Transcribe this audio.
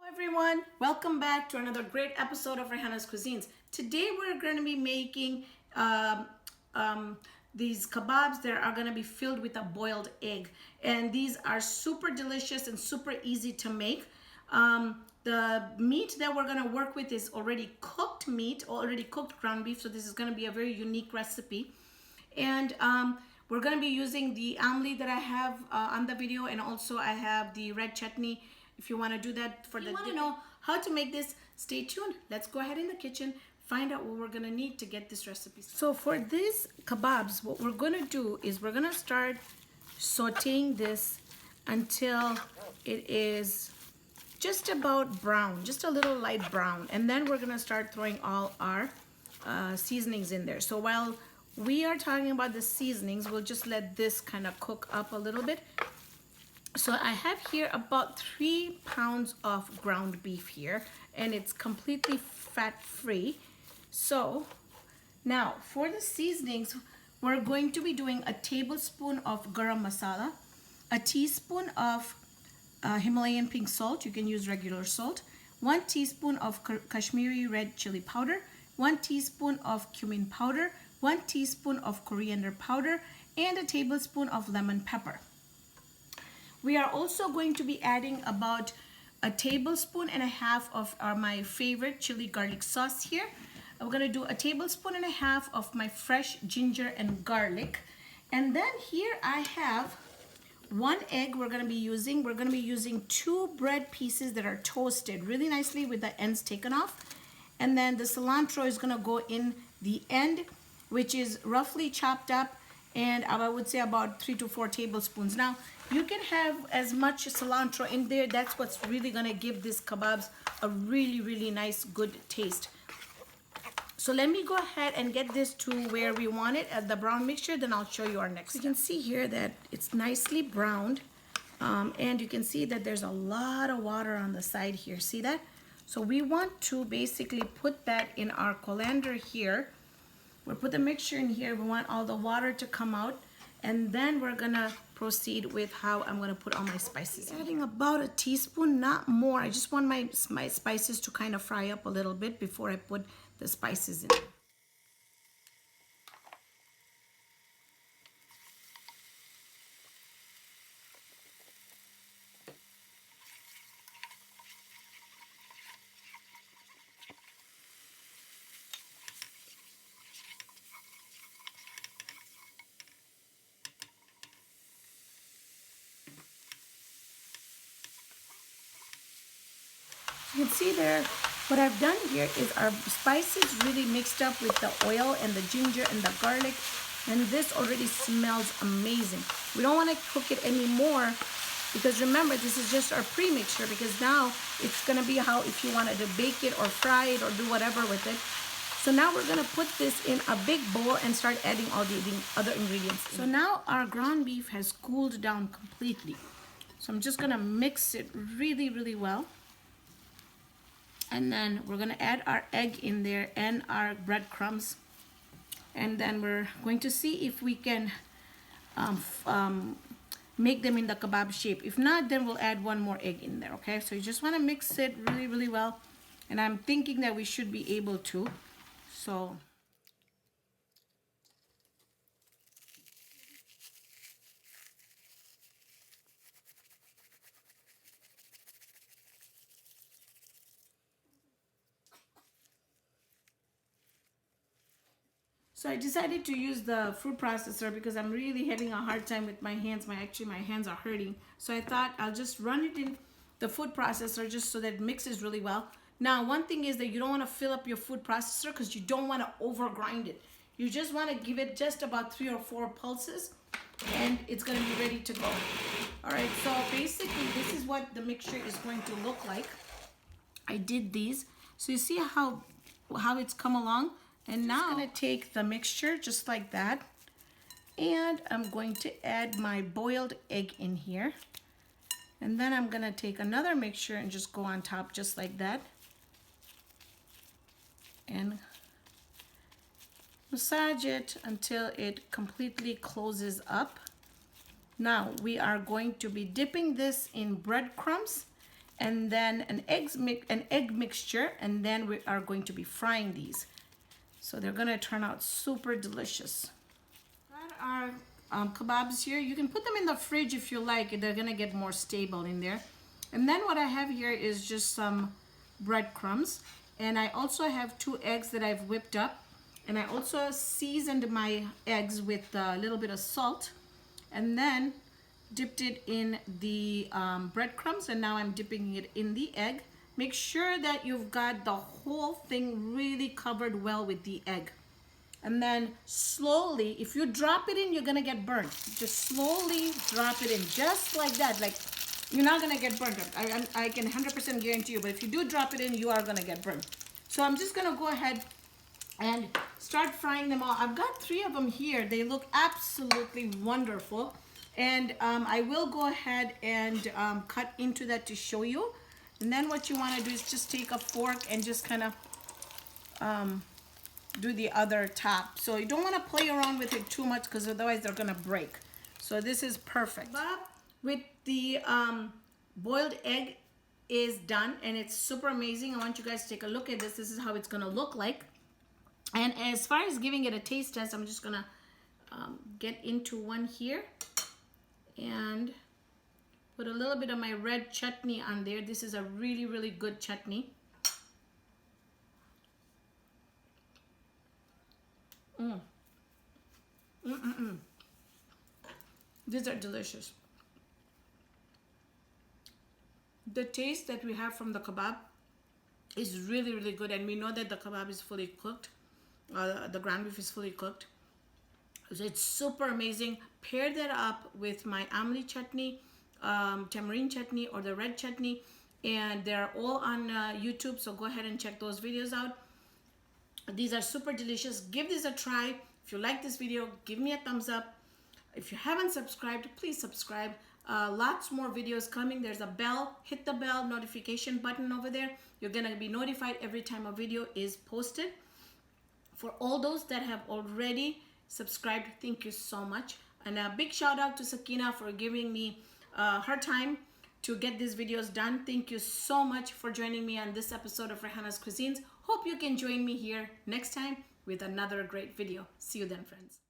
Everyone, welcome back to another great episode of Raihana's Cuisines. Today we're going to be making these kebabs that are going to be filled with a boiled egg, and these are super delicious and super easy to make. The meat that we're going to work with is already cooked meat, already cooked ground beef, so this is going to be a very unique recipe. And we're going to be using the amli that I have on the video, and also I have the red chutney. If you want to do that for the, you want to know how to make this, stay tuned. Let's go ahead in the kitchen, find out what we're going to need to get this recipe. So for these kebabs, what we're going to do is we're going to start sauteing this until it is just about brown, just a little light brown. And then we're going to start throwing all our seasonings in there. So while we are talking about the seasonings, we'll just let this kind of cook up a little bit. So I have here about 3 pounds of ground beef here, and it's completely fat-free. So now for the seasonings, we're going to be doing a tablespoon of garam masala, a teaspoon of Himalayan pink salt, you can use regular salt, 1 teaspoon of Kashmiri red chili powder, 1 teaspoon of cumin powder, 1 teaspoon of coriander powder, and a tablespoon of lemon pepper. We are also going to be adding about a tablespoon and a half of my favorite chili garlic sauce here. We're going to do a tablespoon and a half of my fresh ginger and garlic. And then here I have 1 egg we're going to be using. We're going to be using 2 bread pieces that are toasted really nicely with the ends taken off. And then the cilantro is going to go in the end, which is roughly chopped up, and I would say about 3 to 4 tablespoons. Now, you can have as much cilantro in there. That's what's really gonna give these kebabs a really, really nice, good taste. So let me go ahead and get this to where we want it at the brown mixture, then I'll show you our next step. You can see here that it's nicely browned, and you can see that there's a lot of water on the side here. See that? So we want to basically put that in our colander here. We'll put the mixture in here. We want all the water to come out, and then we're gonna proceed with how I'm gonna put all my spices. Adding about a teaspoon, not more. I just want my spices to kind of fry up a little bit before I put the spices in. You can see there, what I've done here is our spices really mixed up with the oil and the ginger and the garlic, and this already smells amazing. We don't want to cook it anymore, because remember, this is just our pre-mixture, because now it's going to be how if you wanted to bake it or fry it or do whatever with it. So now we're going to put this in a big bowl and start adding all the other ingredients. So now our ground beef has cooled down completely. So I'm just going to mix it really, really well. And then we're going to add our egg in there and our breadcrumbs. And then we're going to see if we can make them in the kebab shape. If not, then we'll add 1 more egg in there, okay? So you just want to mix it really, really well. And I'm thinking that we should be able to. So I decided to use the food processor because I'm really having a hard time with my hands. My hands are hurting. So I thought I'll just run it in the food processor just so that it mixes really well. Now, one thing is that you don't want to fill up your food processor because you don't want to over grind it. You just want to give it just about 3 or 4 pulses, and it's going to be ready to go. All right, so basically this is what the mixture is going to look like. I did these. So you see how it's come along? And now I'm going to take the mixture just like that, and I'm going to add my boiled egg in here. And then I'm going to take another mixture and just go on top just like that. And massage it until it completely closes up. Now we are going to be dipping this in breadcrumbs and then an egg mixture, and then we are going to be frying these. So they're gonna turn out super delicious. Got our kebabs here. You can put them in the fridge if you like. They're gonna get more stable in there. And then what I have here is just some breadcrumbs, and I also have 2 eggs that I've whipped up, and I also seasoned my eggs with a little bit of salt, and then dipped it in the breadcrumbs, and now I'm dipping it in the egg. Make sure that you've got the whole thing really covered well with the egg. And then slowly, if you drop it in, you're gonna get burnt. Just slowly drop it in, just like that. Like, you're not gonna get burnt. I can 100% guarantee you, but if you do drop it in, you are gonna get burnt. So I'm just gonna go ahead and start frying them all. I've got 3 of them here. They look absolutely wonderful. And I will go ahead and cut into that to show you. And then what you wanna do is just take a fork and just kind of do the other top. So you don't wanna play around with it too much, because otherwise they're gonna break. So this is perfect. With the boiled egg is done, and it's super amazing. I want you guys to take a look at this. This is how it's gonna look like. And as far as giving it a taste test, I'm just gonna get into one here and put a little bit of my red chutney on there. This is a really, really good chutney. These are delicious. The taste that we have from the kebab is really, really good, and we know that the kebab is fully cooked. The ground beef is fully cooked. So it's super amazing. Pair that up with my amli chutney, tamarind chutney, or the red chutney, and they're all on YouTube, so go ahead and check those videos out. These are super delicious. Give this a try. If you like this video, give me a thumbs up. If you haven't subscribed, please subscribe. Lots more videos coming. There's a bell. Hit the bell notification button over there. You're gonna be notified every time a video is posted. For all those that have already subscribed, thank you so much. And a big shout out to Sakina for giving me her time to get these videos done. Thank you so much for joining me on this episode of Raihana's Cuisines. Hope you can join me here next time with another great video. See you then, friends.